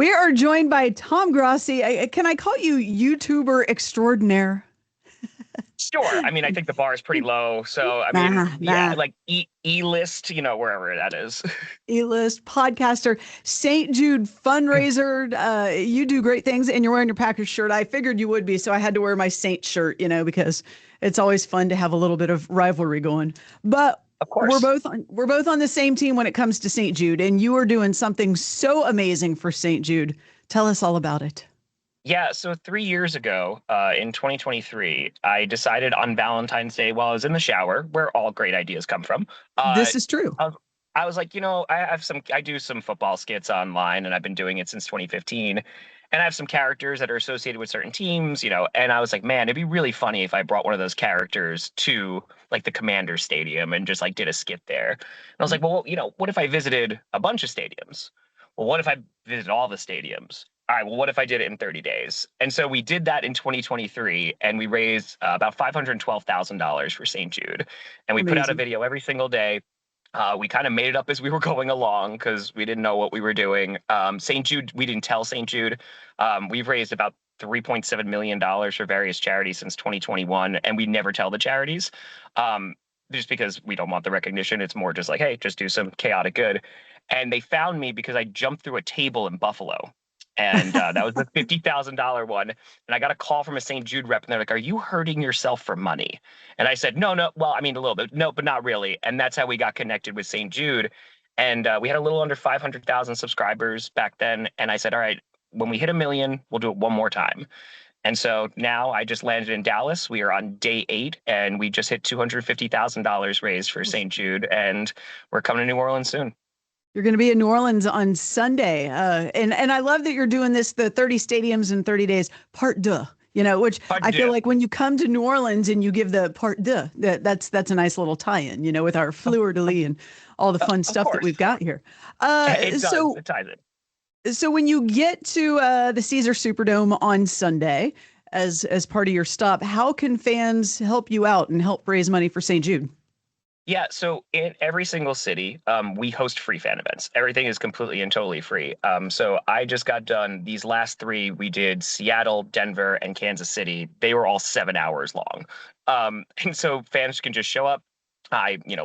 We are joined by Tom Grossi. Can I call you YouTuber extraordinaire? Sure. I mean, I think the bar is pretty low. So, I mean, Nah, yeah, nah. like E-list, wherever that is. A-list podcaster, St. Jude fundraiser. You do great things, and you're wearing your Packers shirt. I figured you would be, so I had to wear my Saint shirt, because it's always fun to have a little bit of rivalry going. But Of we're course. both on we're both on the same team when it comes to St. Jude, and you are doing something so amazing for St. Jude. Tell us all about it. Yeah. So 3 years ago, in 2023, I decided on Valentine's Day while I was in the shower, where all great ideas come from. Uh, This is true. I was, I was like, I do some football skits online, and I've been doing it since 2015. And I have some characters that are associated with certain teams, and I was like, man, it'd be really funny if I brought one of those characters to like the Commander Stadium and just like did a skit there. And I was like, well, what if I visited a bunch of stadiums? Well, what if I visited all the stadiums? All right, well, what if I did it in 30 days? And so we did that in 2023, and we raised about $512,000 for St. Jude. And we put out a Amazing. video every single day. We kind of made it up as we were going along because we didn't know what we were doing. St. Jude, we didn't tell St. Jude. We've raised about $3.7 million for various charities since 2021, and we never tell the charities just because we don't want the recognition. It's more just like, hey, just do some chaotic good. And they found me because I jumped through a table in Buffalo. And that was the $50,000 one. And I got a call from a St. Jude rep, and they're like, "Are you hurting yourself for money?" And I said, "No, no. Well, I mean, a little bit. No, but not really." And that's how we got connected with St. Jude. And we had a little under 500,000 subscribers back then. And I said, "All right, when we hit a million, we'll do it one more time." And so now I just landed in Dallas. We are on day 8, and we just hit $250,000 raised for St. Jude, and we're coming to New Orleans soon. You're going to be in New Orleans on Sunday. And I love that you're doing this, the 30 stadiums in 30 days, part deux, which But I feel yeah, like when you come to New Orleans and you give the part deux, that's a nice little tie-in, with our of, fleur de of, lis and all the fun of stuff that course. we've got here. It does. So, It ties it. so when you get to the Caesar Superdome on Sunday as part of your stop, how can fans help you out and help raise money for St. Jude? Yeah, so in every single city, we host free fan events. Everything is completely and totally free. So I just got done these last three. We did Seattle, Denver, and Kansas City. They were all 7 hours long. And so fans can just show up.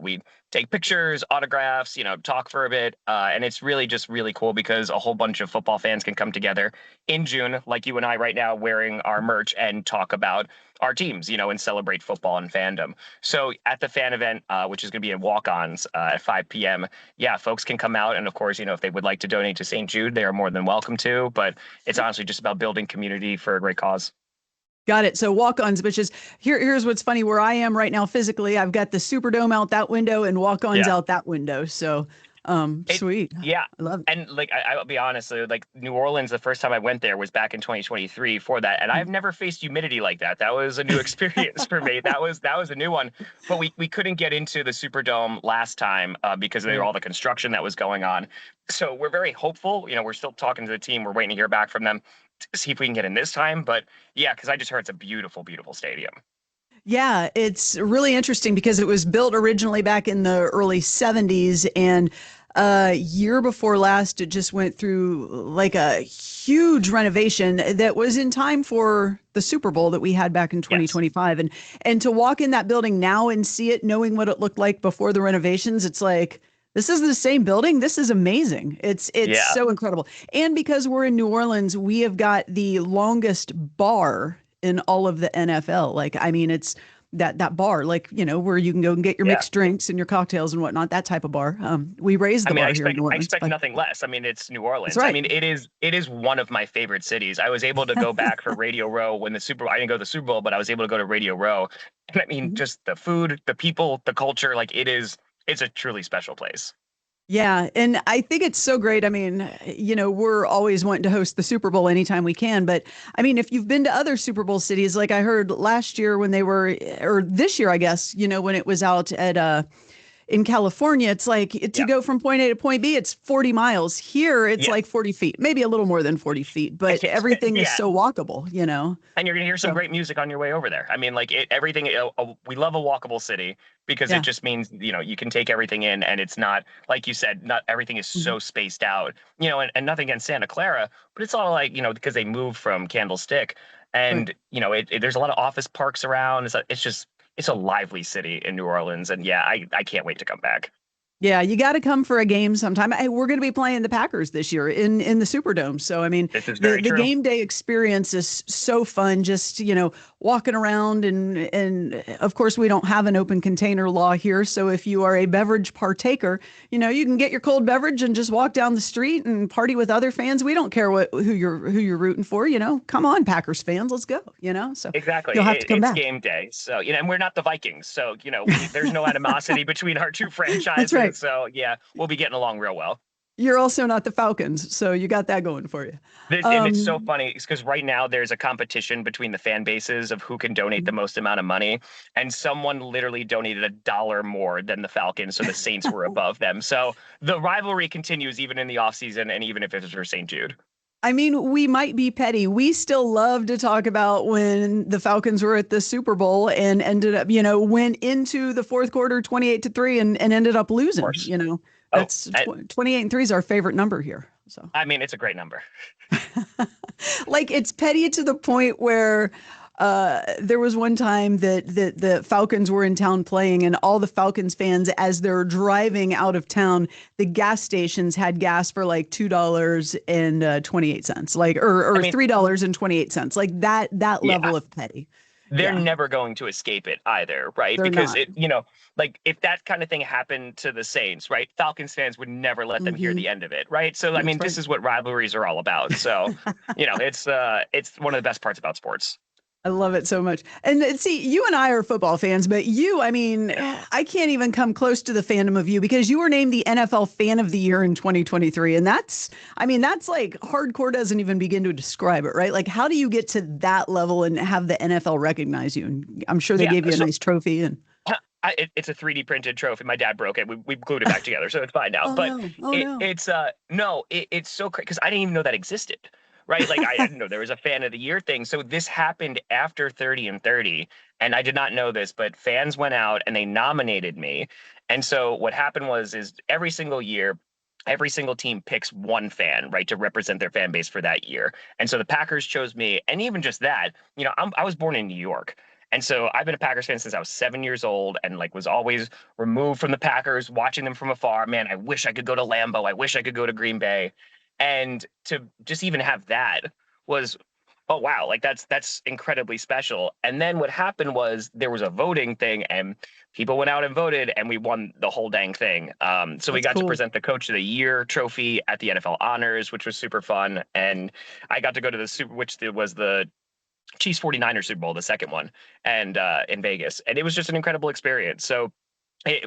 We take pictures, autographs, talk for a bit. And it's really just really cool because a whole bunch of football fans can come together in June, like you and I right now, wearing our merch and talk about our teams, and celebrate football and fandom. So at the fan event, which is going to be in Walk-Ons at 5 p.m., yeah, folks can come out. And of course, if they would like to donate to St. Jude, they are more than welcome to. But it's honestly just about building community for a great cause. Got it. So walk-ons, bitches. Here's what's funny. Where I am right now physically, I've got the Superdome out that window and walk-ons Yeah. out that window. So, It, sweet. yeah. I love it. And like I'll be honest, like New Orleans, the first time I went there was back in 2023 for that, and I've never faced humidity like that. That was a new experience for me. That was a new one. But we couldn't get into the Superdome last time because of Right. all the construction that was going on. So we're very hopeful. We're still talking to the team. We're waiting to hear back from them to see if we can get in this time. But yeah, because I just heard it's a beautiful, beautiful stadium. Yeah, it's really interesting because it was built originally back in the early 70s, and year before last it just went through like a huge renovation that was in time for the Super Bowl that we had back in Yes. 2025. And to walk in that building now and see it knowing what it looked like before the renovations, it's like this is the same building. This is amazing. It's Yeah. so incredible. And because we're in New Orleans, we have got the longest bar in all of the NFL. Like, I mean, it's that bar, like, where you can go and get your Yeah. mixed drinks and your cocktails and whatnot, that type of bar. We raised I the mean, bar here in New I Orleans, expect but nothing less. I mean, it's New that's Orleans. I right. mean, it is one of my favorite cities. I was able to go back for Radio Row when the Super Bowl. I didn't go to the Super Bowl, but I was able to go to Radio Row. And I mean, Mhm. just the food, the people, the culture, like it's a truly special place. Yeah, and I think it's so great. I mean, we're always wanting to host the Super Bowl anytime we can, but I mean, if you've been to other Super Bowl cities, like I heard last year when they were, or this year, I guess, when it was out at in California, it's like to Yeah. go from point A to point B, it's 40 miles. Here, it's Yeah. like 40 feet, maybe a little more than 40 feet, but everything is Yeah. so walkable, you know? And you're gonna hear some So, great music on your way over there. I mean, like everything. We love a walkable city because it yeah. just means you can take everything in, and it's not like you said. Not everything is Mhm. so spaced out. And nothing against Santa Clara, but it's all like because they moved from Candlestick, Right. and there's a lot of office parks around. It's a lively city in New Orleans, and yeah, I can't wait to come back. Yeah, you got to come for a game sometime. Hey, we're going to be playing the Packers this year in the Superdome. So I mean, This is the very the true. game day experience is so fun. Just walking around and of course we don't have an open container law here. So if you are a beverage partaker, you can get your cold beverage and just walk down the street and party with other fans. We don't care who you're rooting for. Come on, Packers fans, let's go. So Exactly. you'll have to come It's back. game day. So, and we're not the Vikings. So, there's no animosity between our two That's right. franchises. So, yeah, we'll be getting along real well. You're also not the Falcons, so you got that going for you. And it's so Um, funny because right now there's a competition between the fan bases of who can donate the most amount of money. And someone literally donated $1 more than the Falcons. So the Saints were above them. So the rivalry continues even in the offseason and even if it's for St. Jude. I mean, we might be petty. We still love to talk about when the Falcons were at the Super Bowl and ended up, went into the fourth quarter 28-3 and ended up Of losing. course. Oh, That's 28-3 is our favorite number here. So, I mean, it's a great number. like, it's petty to the point where there was one time that the Falcons were in town playing, and all the Falcons fans, as they're driving out of town, the gas stations had gas for like $2.28, like I or mean, $3.28, like that yeah. level of petty. They're Yeah, never going to escape it either, right? they're Because not. like if that kind of thing happened to the Saints, right? Falcons fans would never let them hear Hmm. the end of it, right? So I That's mean, right. this is what rivalries are all about. So, it's one of the best parts about sports. I love it so much. And see, you and I are football fans, but you, I mean, I can't even come close to the fandom of you because you were named the NFL Fan of the Year in 2023. And I mean, that's like hardcore doesn't even begin to describe it, right? Like, how do you get to that level and have the NFL recognize you? And I'm sure they Yeah. gave you a So nice trophy and, it's a 3D printed trophy. My dad broke it. We glued it back together, so it's fine now. oh But no, oh no. it's no, it's so crazy because I didn't even know that existed. Right. Like I didn't know there was a fan of the year thing. So this happened after 30 and 30. And I did not know this, but fans went out and they nominated me. And so what happened is every single year, every single team picks one fan, right, to represent their fan base for that year. And so the Packers chose me. And even just that, I was born in New York. And so I've been a Packers fan since I was 7 years old and like was always removed from the Packers, watching them from afar. Man, I wish I could go to Lambeau. I wish I could go to Green Bay. And to just even have that was, oh wow, like that's incredibly special. And then what happened was there was a voting thing and people went out and voted and we won the whole dang thing. So we That's got to cool. present the Coach of the Year trophy at the NFL Honors, which was super fun. And I got to go to the Super, which was the Chiefs 49ers Super Bowl, the second one, and in Vegas. And it was just an incredible experience. So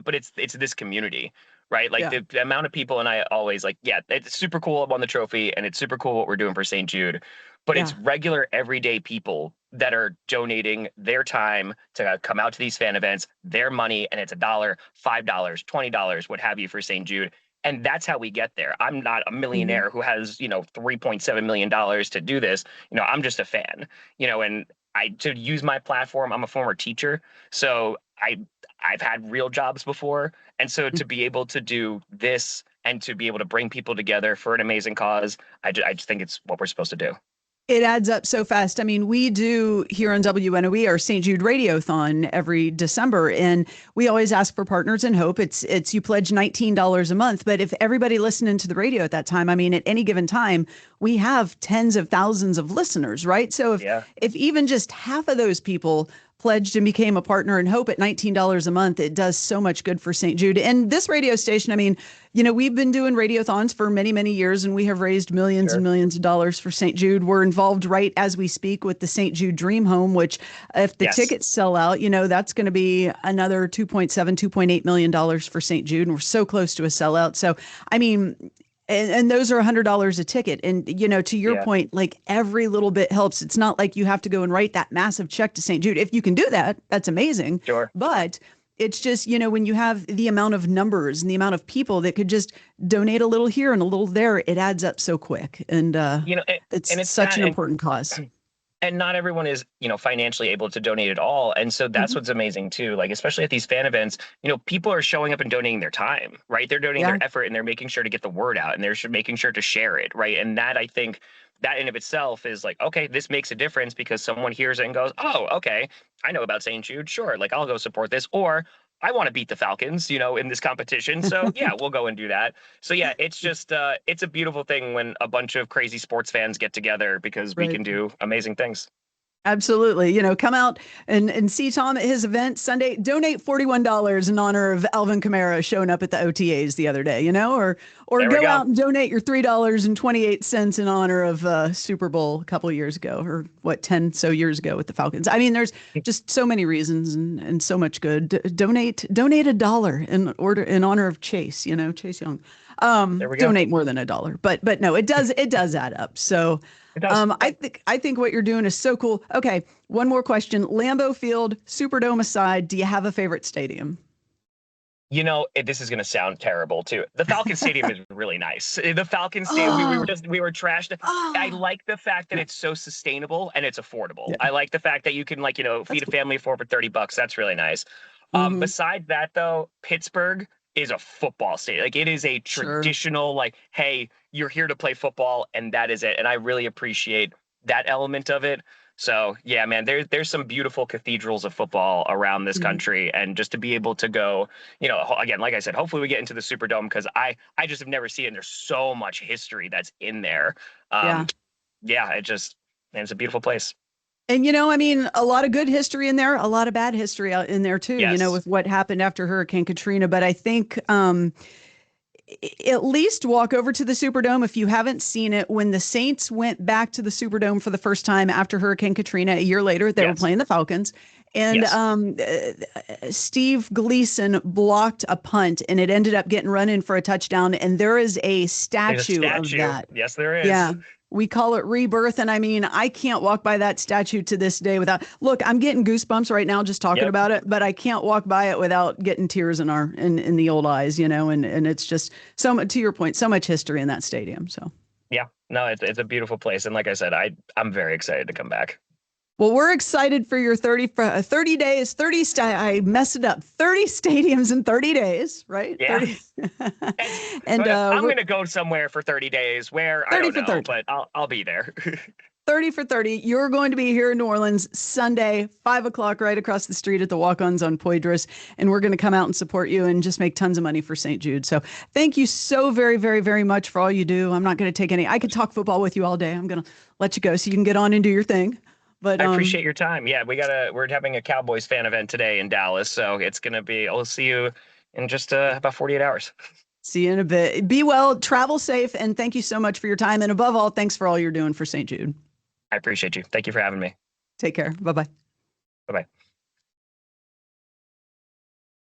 but it's this community, right? Like Yeah. the amount of people, and I always like, yeah, it's super cool. I won the trophy, and it's super cool what we're doing for St. Jude, but it's Yeah. regular everyday people that are donating their time to come out to these fan events, their money, and it's $1, $5, $20, what have you, for St. Jude. And that's how we get there. I'm not a Hmm. millionaire who has, $3.7 million to do this. I'm just a fan, and to use my platform, I'm a former teacher. So I've had real jobs before. And so to be able to do this and to be able to bring people together for an amazing cause, I just think it's what we're supposed to do. It adds up so fast. I mean, we do here on WNOE our St. Jude Radiothon every December, and we always ask for partners and hope. It's you pledge $19 a month, but if everybody listening to the radio at that time, I mean, at any given time, we have tens of thousands of listeners, right? So Yeah. if even just half of those people pledged and became a partner in hope at $19 a month, it does so much good for St. Jude. And this radio station, I mean, we've been doing radiothons for many, many years, and we have raised millions and Sure. millions of dollars for St. Jude. We're involved right as we speak with the St. Jude Dream Home, which if the Yes. tickets sell out, that's going to be another 2.7, $2.8 million for St. Jude. And we're so close to a sellout. So, I mean, and those are $100 a ticket. And, to your Yeah. point, like every little bit helps. It's not like you have to go and write that massive check to St. Jude. If you can do that, that's amazing. Sure. But It's just, when you have the amount of numbers and the amount of people that could just donate a little here and a little there, it adds up so quick. And You know, and it's it's such that, an important cause. and not everyone is financially able to donate at all, and so that's Mhm. what's amazing too, like especially at these fan events, people are showing up and donating their time, right? They're donating Yeah, their effort, and they're making sure to get the word out, and they're making sure to share it, right? And that, I think, that in of itself is like, okay, this makes a difference because someone hears it and goes, oh, okay, I know about St. Jude, sure, like I'll go support this, or I want to beat the Falcons, in this competition, so yeah, we'll go and do that. So yeah, it's just it's a beautiful thing when a bunch of crazy sports fans get together because we right. can do amazing things. Absolutely. Come out and see Tom at his event Sunday. Donate $41 in honor of Alvin Kamara showing up at the OTAs the other day, or There we go go. out and donate your $3.28 in honor of Super Bowl a couple of years ago, or what, 10 so years ago with the Falcons. I mean, there's just so many reasons and so much good. Donate $1 in honor of Chase, Chase Young. There we go. Donate more than $1, but no, it does add up. So It does. I think what you're doing is so cool. Okay, one more question. Lambeau Field, Superdome aside, do you have a favorite stadium? This is going to sound terrible too. The Falcon Stadium is really nice. The Falcon Stadium, Oh, we were trashed. I oh, like the fact that yeah, it's so sustainable and it's affordable. yeah, I like the fact that you can, like, that's feed a cool. family of four for $30. That's really nice. Hmm. Besides that though, Pittsburgh is a football stadium. Like, it is a Sure. traditional, like, hey, you're here to play football and that is it. And I really appreciate that element of it. So yeah, man, there's some beautiful cathedrals of football around this Mhm. country, and just to be able to go, again, like I said, hopefully we get into the Superdome because I just have never seen it. And there's so much history that's in there. Yeah. Um, yeah, and it's a beautiful place. And I mean, a lot of good history in there, a lot of bad history out in there too, Yes, with what happened after Hurricane Katrina. But I think at least walk over to the Superdome if you haven't seen it. When the Saints went back to the Superdome for the first time after Hurricane Katrina a year later, they were yes, playing the Falcons. And yes. Steve Gleason blocked a punt and it ended up getting run in for a touchdown. And there is a There's a statue of statue. that. Yes, there is. Yeah. We call it rebirth. And I mean, I can't walk by that statue to this day without, look, I'm getting goosebumps right now just talking Yep. about it, but I can't walk by it without getting tears in the old eyes, and it's just so much, to your point, so much history in that stadium. So, Yeah. No, it's a beautiful place, and like I said, I'm very excited to come back. well, we're excited for your 30 days, I messed it up. 30 stadiums in 30 days, right? Yeah. 30. And And I'm we're going to go somewhere for 30 days where I 30 don't for know, 30. but I'll be there. 30 for 30. You're going to be here in New Orleans Sunday, 5 o'clock, right across the street at the Walk Ons on Poydras. And we're going to come out and support you and just make tons of money for St. Jude. So thank you so very, very, very much for all you do. I'm not going to take any, I could talk football with you all day. I'm going to let you go so you can get on and do your thing. But I appreciate your time. Yeah, we're having a Cowboys fan event today in Dallas, so it's gonna be. I'll see you in just about 48 hours. see you in a bit. Be well, travel safe, and thank you so much for your time. And above all, thanks for all you're doing for St. Jude. I appreciate you. Thank you for having me. Take care. Bye bye. Bye bye.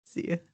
See you.